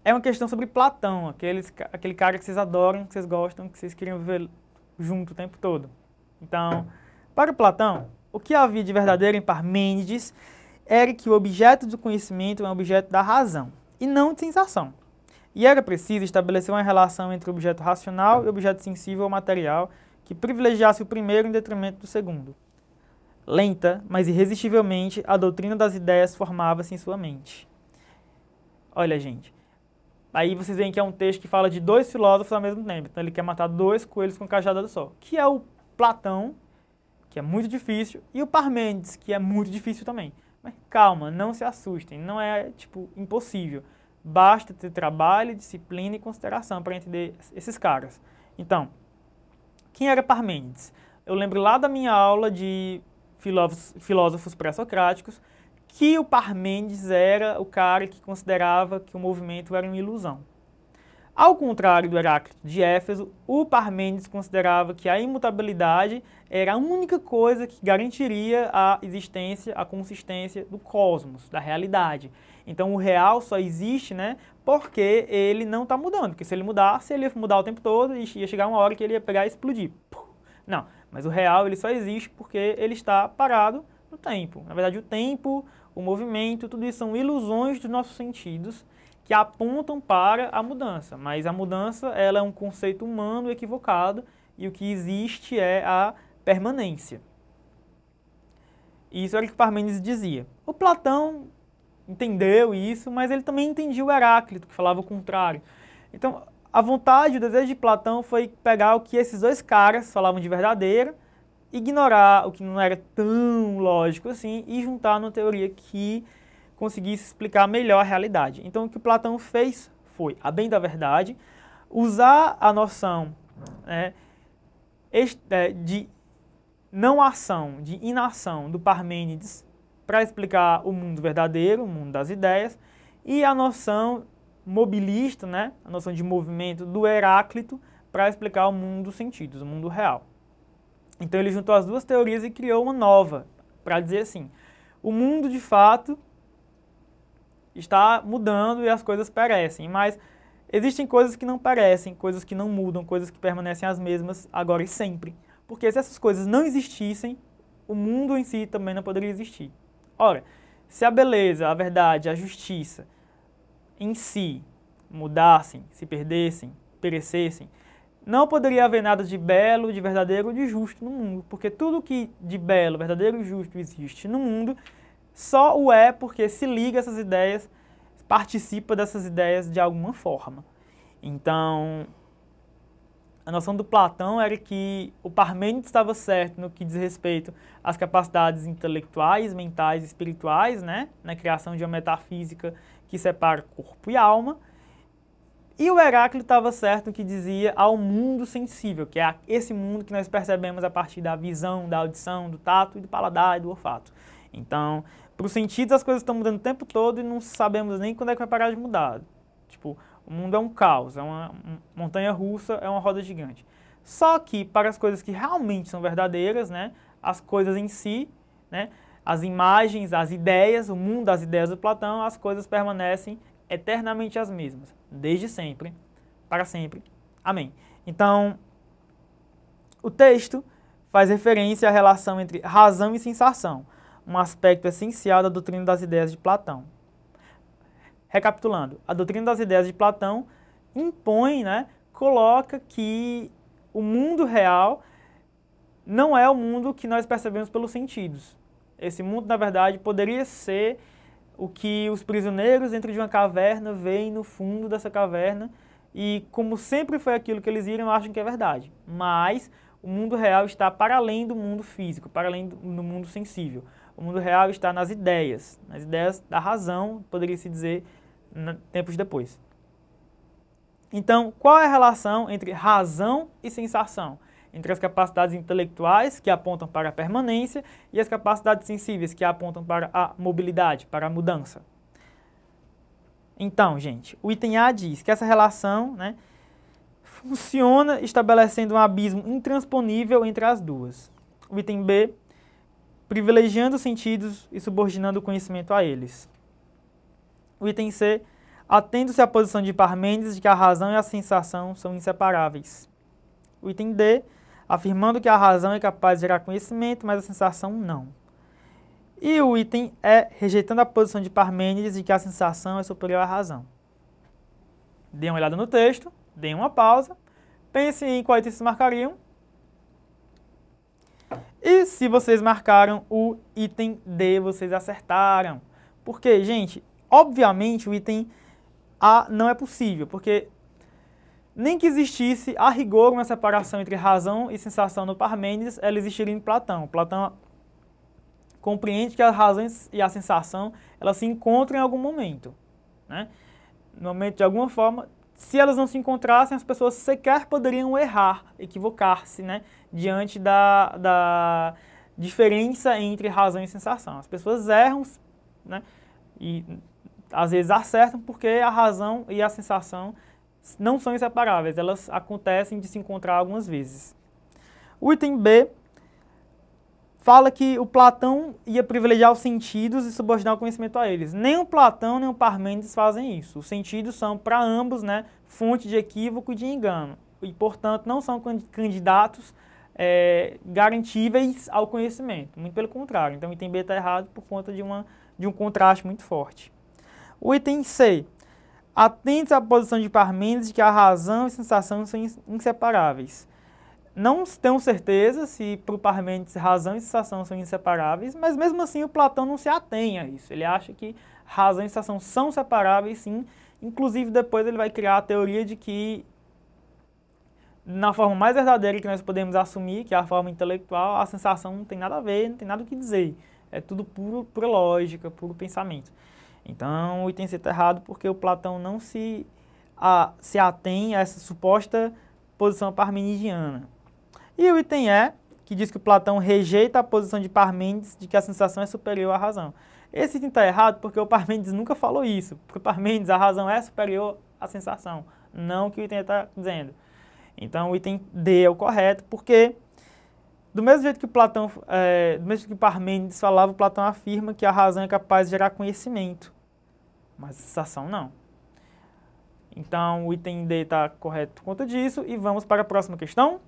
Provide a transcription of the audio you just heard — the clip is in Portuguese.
é uma questão sobre Platão, aquele cara que vocês adoram, que vocês gostam, que vocês queriam viver junto o tempo todo. Então, para Platão, o que havia de verdadeiro em Parmênides era que o objeto do conhecimento é um objeto da razão, e não de sensação. E era preciso estabelecer uma relação entre o objeto racional e o objeto sensível ou material que privilegiasse o primeiro em detrimento do segundo. Lenta, mas irresistivelmente, a doutrina das ideias formava-se em sua mente. Olha, gente, aí vocês veem que é um texto que fala de dois filósofos ao mesmo tempo. Então ele quer matar dois coelhos com um cajado só, que é o Platão, que é muito difícil, e o Parmênides, que é muito difícil também. Mas calma, não se assustem, não é, tipo, impossível. Basta ter trabalho, disciplina e consideração para entender esses caras. Então, quem era Parmênides? Eu lembro lá da minha aula de filósofos pré-socráticos que o Parmênides era o cara que considerava que o movimento era uma ilusão. Ao contrário do Heráclito de Éfeso, o Parmênides considerava que a imutabilidade era a única coisa que garantiria a existência, a consistência do cosmos, da realidade. Então o real só existe, né, porque ele não está mudando. Porque se ele mudasse, ele ia mudar o tempo todo e ia chegar uma hora que ele ia pegar e explodir. Não, mas o real ele só existe porque ele está parado no tempo. Na verdade, o tempo, o movimento, tudo isso são ilusões dos nossos sentidos que apontam para a mudança. Mas a mudança ela é um conceito humano equivocado e o que existe é a permanência. Isso era o que Parmênides dizia. O Platão entendeu isso, mas ele também entendia o Heráclito, que falava o contrário. Então, a vontade, o desejo de Platão foi pegar o que esses dois caras falavam de verdadeiro, ignorar o que não era tão lógico assim e juntar numa teoria que conseguisse explicar melhor a realidade. Então, o que Platão fez foi, a bem da verdade, usar a noção de não ação, de inação do Parmênides para explicar o mundo verdadeiro, o mundo das ideias, e a noção mobilista, né, a noção de movimento do Heráclito para explicar o mundo dos sentidos, o mundo real. Então ele juntou as duas teorias e criou uma nova, para dizer assim, o mundo de fato está mudando e as coisas perecem, mas existem coisas que não perecem, coisas que não mudam, coisas que permanecem as mesmas agora e sempre. Porque se essas coisas não existissem, o mundo em si também não poderia existir. Ora, se a beleza, a verdade, a justiça em si mudassem, se perdessem, perecessem, não poderia haver nada de belo, de verdadeiro ou de justo no mundo, porque tudo que de belo, verdadeiro e justo existe no mundo só o é porque se liga a essas ideias, participa dessas ideias de alguma forma. Então, a noção do Platão era que o Parmênides estava certo no que diz respeito às capacidades intelectuais, mentais e espirituais, né, na criação de uma metafísica que separa corpo e alma, e o Heráclito estava certo no que dizia ao mundo sensível, que é esse mundo que nós percebemos a partir da visão, da audição, do tato, e do paladar e do olfato. Então, para os sentidos as coisas estão mudando o tempo todo e não sabemos nem quando é que vai parar de mudar. Tipo, o mundo é um caos, é uma montanha russa, é uma roda gigante. Só que para as coisas que realmente são verdadeiras, né, as coisas em si, né, as imagens, as ideias, o mundo das ideias do Platão, as coisas permanecem eternamente as mesmas, desde sempre, para sempre. Amém. Então, o texto faz referência à relação entre razão e sensação, um aspecto essencial da doutrina das ideias de Platão. Recapitulando, a doutrina das ideias de Platão impõe, né, coloca que o mundo real não é o mundo que nós percebemos pelos sentidos. Esse mundo, na verdade, poderia ser o que os prisioneiros dentro de uma caverna veem no fundo dessa caverna e, como sempre foi aquilo que eles viram, acham que é verdade. Mas o mundo real está para além do mundo físico, para além do mundo sensível. O mundo real está nas ideias da razão, poderia-se dizer, tempos depois. Então, qual é a relação entre razão e sensação? Entre as capacidades intelectuais, que apontam para a permanência, e as capacidades sensíveis, que apontam para a mobilidade, para a mudança. Então, gente, o item A diz que essa relação, né, funciona estabelecendo um abismo intransponível entre as duas. O item B, privilegiando os sentidos e subordinando o conhecimento a eles. O item C, atendo-se à posição de Parmênides de que a razão e a sensação são inseparáveis. O item D, afirmando que a razão é capaz de gerar conhecimento, mas a sensação não. E o item E, rejeitando a posição de Parmênides de que a sensação é superior à razão. Dê uma olhada no texto, dê uma pausa, pense em qual item vocês marcariam. E se vocês marcaram o item D, vocês acertaram. Porque, gente, obviamente o item A não é possível, porque nem que existisse a rigor uma separação entre razão e sensação no Parmênides, ela existiria em Platão. Platão compreende que a razão e a sensação elas se encontram em algum momento, né? No momento, de alguma forma, se elas não se encontrassem, as pessoas sequer poderiam errar, equivocar-se, né? Diante da diferença entre razão e sensação. As pessoas erram, né? E às vezes acertam porque a razão e a sensação não são inseparáveis, elas acontecem de se encontrar algumas vezes. O item B fala que o Platão ia privilegiar os sentidos e subordinar o conhecimento a eles. Nem o Platão nem o Parmênides fazem isso. Os sentidos são, para ambos, né, fonte de equívoco e de engano. E, portanto, não são candidatos garantíveis ao conhecimento. Muito pelo contrário. Então, o item B está errado por conta de um contraste muito forte. O item C. Atente à posição de Parmênides de que a razão e a sensação são inseparáveis. Não tenho certeza se para o Parmênides razão e sensação são inseparáveis, mas mesmo assim o Platão não se atém a isso. Ele acha que razão e sensação são separáveis, sim. Inclusive depois ele vai criar a teoria de que, na forma mais verdadeira que nós podemos assumir, que é a forma intelectual, a sensação não tem nada a ver, não tem nada o que dizer. É tudo pura lógica, puro pensamento. Então o item C está errado porque o Platão não se atém a essa suposta posição parmenidiana. E o item E, que diz que o Platão rejeita a posição de Parmênides de que a sensação é superior à razão. Esse item está errado porque o Parmênides nunca falou isso. Para o Parmênides a razão é superior à sensação, não o que o item está dizendo. Então o item D é o correto, porque do mesmo jeito que do mesmo que Parmênides falava, o Platão afirma que a razão é capaz de gerar conhecimento, mas a sensação não. Então o item D está correto por conta disso e vamos para a próxima questão.